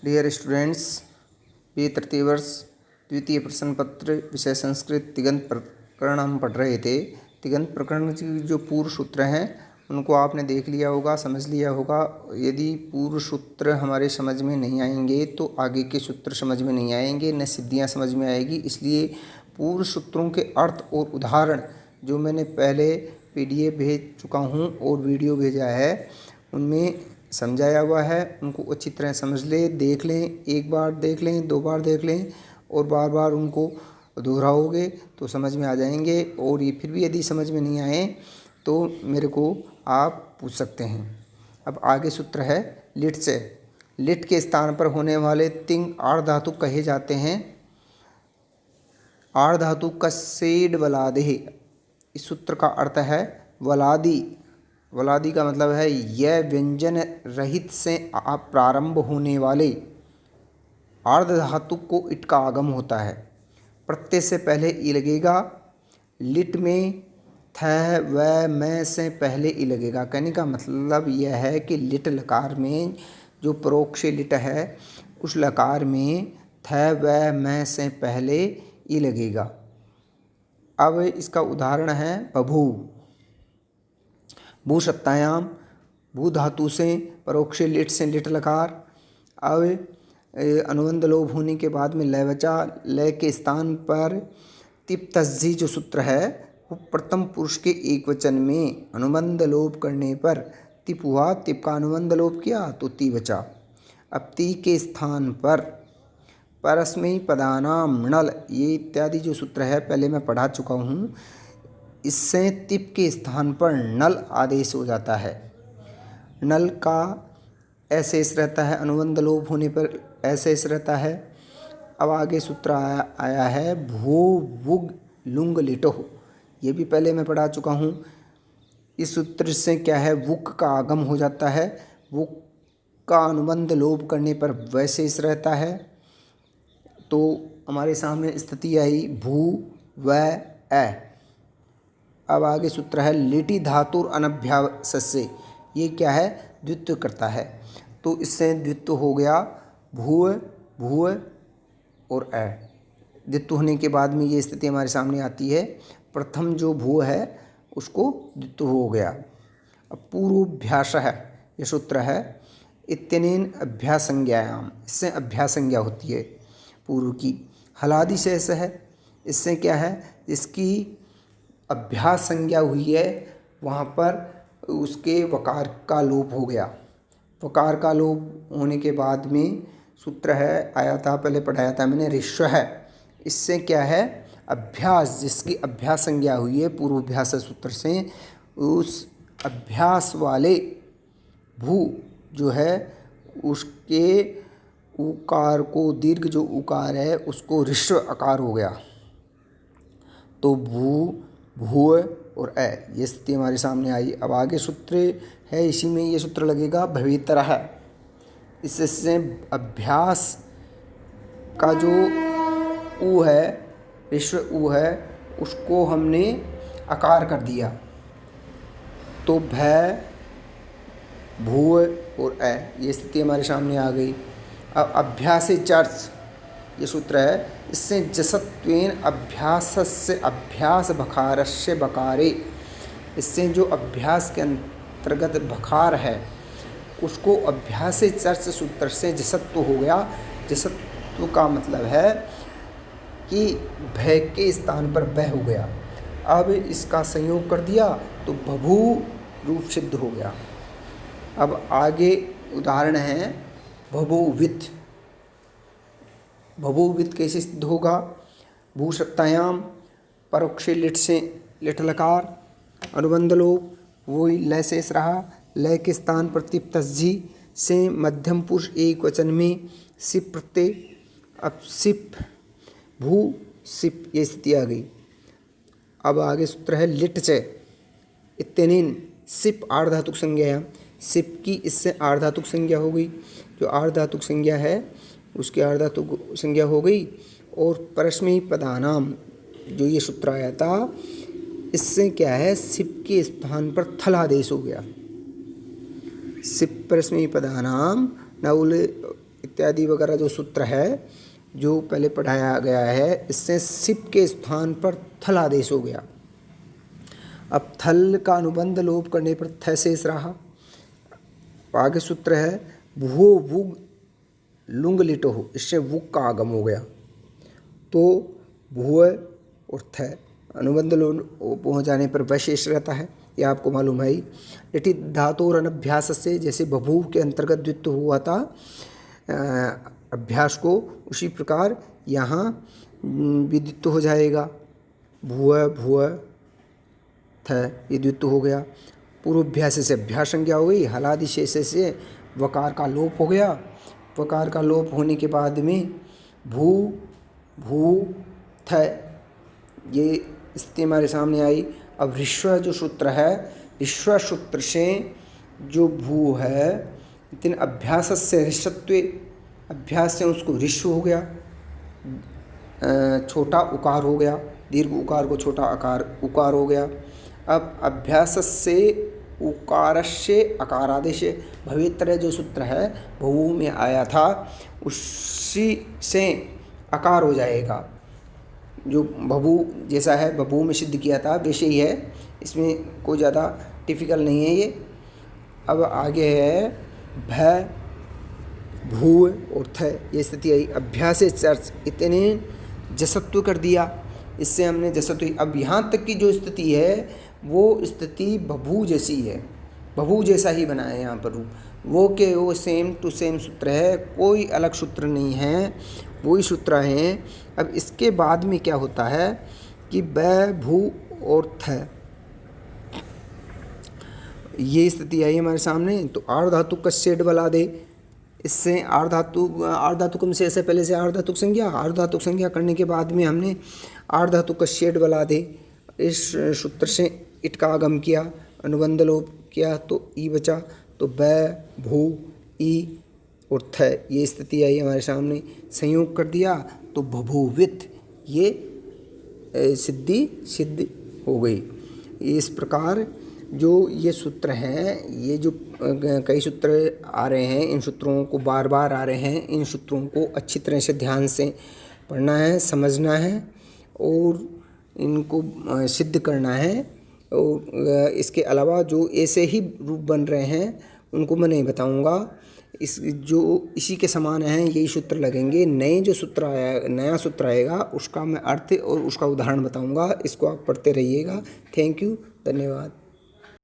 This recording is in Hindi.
डियर स्टूडेंट्स, ये तृतीय वर्ष द्वितीय प्रश्न पत्र विषय संस्कृत तिगंत प्रकरण हम पढ़ रहे थे। तिगंत प्रकरण की जो पूर्व सूत्र हैं उनको आपने देख लिया होगा, समझ लिया होगा। यदि पूर्व सूत्र हमारे समझ में नहीं आएंगे तो आगे के सूत्र समझ में नहीं आएंगे, न सिद्धियां समझ में आएगी। इसलिए पूर्व सूत्रों के अर्थ और उदाहरण जो मैंने पहले PDF भेज चुका हूँ और वीडियो भेजा है उनमें समझाया हुआ है। उनको अच्छी तरह समझ लें, देख लें, एक बार देख लें, 2 बार देख लें और बार बार उनको दोहराओगे तो समझ में आ जाएंगे। और ये फिर भी यदि समझ में नहीं आए तो मेरे को आप पूछ सकते हैं। अब आगे सूत्र है लिट से। लिट के स्थान पर होने वाले तिंग आर्ध धातु कहे जाते हैं। आर्ध धातु का सेड वलादे। इस सूत्र का अर्थ है वलादी। वलादी का मतलब है यह व्यंजन रहित से प्रारंभ होने वाले आर्ध धातु को इट का आगम होता है। प्रत्यय से पहले ई लगेगा। लिट में थ व मैं से पहले ई लगेगा। कहने का मतलब यह है कि लिट लकार में जो परोक्ष लिट है उस लकार में थ व मैं से पहले ई लगेगा। अब इसका उदाहरण है बभू। भू सत्तायाम भू धातु से परोक्ष लिट से लिट लकार। अब अनुबंध लोभ होने के बाद में लय बचा। लय के स्थान पर तिप तस्जी जो सूत्र है वो प्रथम पुरुष के एक वचन में अनुबंध लोभ करने पर तिप हुआ। तिप का अनुबंध लोभ किया तो ती बचा। अब ती के स्थान पर परस्मैई पदानाम नल ये इत्यादि जो सूत्र है पहले मैं पढ़ा चुका हूँ। इससे तिप के स्थान पर नल आदेश हो जाता है। नल का अशेष रहता है, अनुबंध लोप होने पर अशेष रहता है। अब आगे सूत्र आया है भू वुग लुंग लिटो। ये भी पहले मैं पढ़ा चुका हूँ। इस सूत्र से क्या है वुक का आगम हो जाता है। वुक का अनुबंध लोप करने पर वैशेष रहता है। तो हमारे सामने स्थिति आई भू व ए। अब आगे सूत्र है लिटि धातुर अनभ्यासस्य। ये क्या है द्वित्व करता है। तो इससे द्वित्व हो गया भूव भूव और ए। द्वित्व होने के बाद में ये स्थिति हमारे सामने आती है। प्रथम जो भू है उसको द्वित्व हो गया। अब पूर्वाभ्यास है ये सूत्र है इत्यनेन अभ्यास संज्ञायाम। इससे अभ्यास संज्ञा होती है पूर्व की। हलादि शेष है। इससे क्या है जिसकी अभ्यास संज्ञा हुई है वहाँ पर उसके वकार का लोप हो गया। वकार का लोप होने के बाद में सूत्र है आया था पहले पढ़ाया था मैंने ऋष्व है। इससे क्या है अभ्यास जिसकी अभ्यास संज्ञा हुई है पूर्वाभ्यास सूत्र से उस अभ्यास वाले भू जो है उसके उकार को दीर्घ जो उकार है उसको ऋष्व आकार हो गया। तो भू भूव और ए ये स्थिति हमारे सामने आई। अब आगे सूत्र है इसी में ये सूत्र लगेगा भवितरः। इससे अभ्यास का जो ऊ है ऋष्व ऊ है उसको हमने आकार कर दिया। तो भय भूव और ए ये स्थिति हमारे सामने आ गई। अब अभ्यासे चर्च ये सूत्र है। इससे जसत्वेन अभ्यासस्य अभ्यास बखारस्य बकारे। इससे जो अभ्यास के अंतर्गत बखार है उसको अभ्यासे चर्च सूत्र से जसत्व हो गया। जसत्व का मतलब है कि भय के स्थान पर बह हो गया। अब इसका संयोग कर दिया तो बभू रूप सिद्ध हो गया। अब आगे उदाहरण है बभूवित। बभूवित कैसे सिद्ध होगा। भू सत्तायाम परोक्ष लिट से लिट लकार अनुबंध लोप वही लय शेष रहा। लय के स्थान पर तिप तस्जी से मध्यम पुरुष एक वचन में सिप प्रत्यय। अब सिप भू सिप ये स्थिति आ गई। अब आगे सूत्र है लिट च इत्यनेन सिप आर्धातुक संज्ञा। सिप की इससे आर्धातुक संज्ञा हो गई। जो आर्धातुक संज्ञा है उसकी आर्धातुक संज्ञा हो गई। और परस्मैई पदानाम जो ये सूत्र आया था इससे क्या है सिप के स्थान पर थल आदेश हो गया। सिप परस्मैई पदानाम नउल इत्यादि वगैरह जो सूत्र है जो पहले पढ़ाया गया है, इससे सिप के स्थान पर थल आदेश हो गया। अब थल का अनुबंध लोप करने पर थ शेष रहा। आगे सूत्र है भूहो वुग लुंग लिटो हो, इससे वुग का आगम हो गया। तो भूव और थ अनुबंध लोप हो जाने पर वह शेष रहता है, यह आपको मालूम है ही। लिटि धातु और अनभ्यास से, जैसे बभूव के अंतर्गत द्वित्व हुआ था अभ्यास को, उसी प्रकार यहाँ विद्युत्व हो जाएगा। भूव भूव थ ये द्वित्व हो गया। पूर्वाभ्यास से अभ्यास संज्ञा हो गई। हलादि शेष से वकार का लोप हो गया। वकार का लोप होने के बाद में भू भू थ ये स्थिति हमारे सामने आई। अब ऋष्व जो सूत्र है, ऋष्व सूत्र से जो भू है तीन अभ्यास से ऋषत्व, अभ्यास से उसको ऋष्व हो गया, छोटा उकार हो गया, दीर्घ उकार को छोटा आकार उकार हो गया। अब अभ्यास से उकारस्य अकारादेश भवेतर जो सूत्र है भू में आया था, उसी से अकार हो जाएगा। जो बभू जैसा है, बभू में सिद्ध किया था वैसे ही है, इसमें कोई ज़्यादा टिपिकल नहीं है ये। अब आगे है भ भू और थ ये स्थिति आई। अभ्यास चर्च इतने जसत्व कर दिया, इससे हमने जसत्व। अब यहाँ तक की जो स्थिति है वो स्थिति बभू जैसी है, बभू जैसा ही बना है यहाँ पर रूप, वो के वो सेम टू सेम सूत्र है, कोई अलग सूत्र नहीं है, वही सूत्र हैं। अब इसके बाद में क्या होता है कि ब भू और थ ये स्थिति आई हमारे सामने। तो आर्ध धातु का शेड बला दे, इससे आर्ध धातुकम से ऐसे पहले से आर्ध धातुक संज्ञा करने के बाद में हमने आर्ध धातु का शेड बला दे, इस सूत्र से इट का आगम किया, अनुबंध लोप किया तो ई बचा। तो ब भू ई और थ ये स्थिति आई हमारे सामने। संयोग कर दिया तो बभूवित ये सिद्ध हो गई। इस प्रकार जो ये सूत्र हैं, ये जो कई सूत्र आ रहे हैं, इन सूत्रों को बार बार आ रहे हैं, इन सूत्रों को अच्छी तरह से ध्यान से पढ़ना है, समझना है और इनको सिद्ध करना है। और इसके अलावा जो ऐसे ही रूप बन रहे हैं उनको मैं नहीं बताऊंगा, इसी के समान हैं यही सूत्र लगेंगे। नए जो सूत्र नया सूत्र आएगा उसका मैं अर्थ और उसका उदाहरण बताऊंगा, इसको आप पढ़ते रहिएगा। थैंक यू, धन्यवाद।